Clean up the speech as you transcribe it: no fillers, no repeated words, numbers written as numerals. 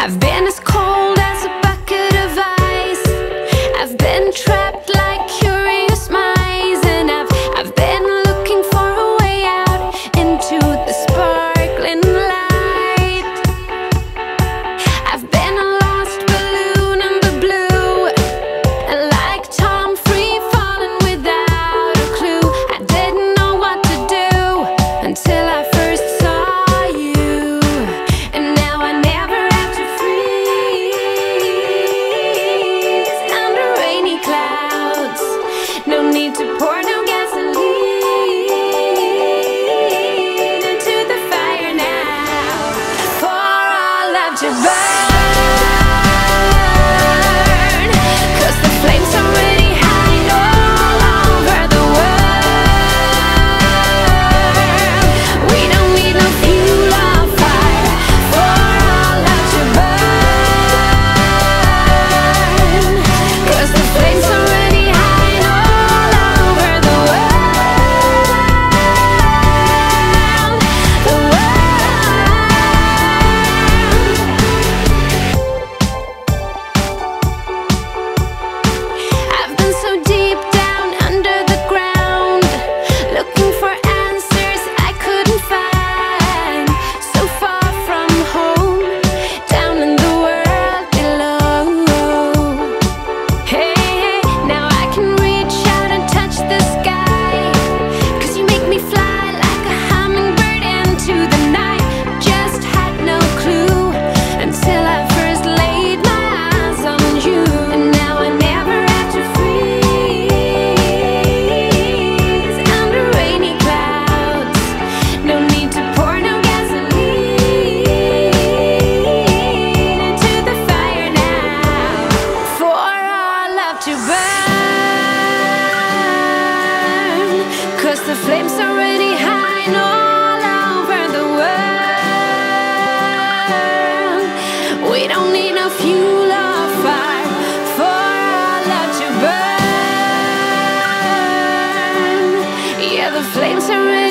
I've been as cold as a bucket of ice. I've been trapped like curious mice, and I've been looking for a way out into the sparkling light. I've been a lost balloon in the blue, and like Tom free falling without a clue. I didn't know what to do until I first saw you, and now I never have to freeze under rainy clouds. No need to pour no gasoline into the fire now, for our love to burn, 'cause the flames are already high all over the world. We don't need no fuel or fire for our love to burn, 'cause the flames are already high all over the world. The I've been so deep down under the ground, looking for answers I couldn't find. So far from home, down in the world below. Hey, hey, now I can reach out and touch the sky, 'cause you make me fly like a hummingbird into the night. Just had no clue until I first laid my eyes on you, and now I never have to freeze under rainy clouds. No need to pour no gasoline into the fire now, for our love to burn, 'cause the flames are already high all over the world. We don't need no fuel or fire for our love to burn. Yeah, the flames are already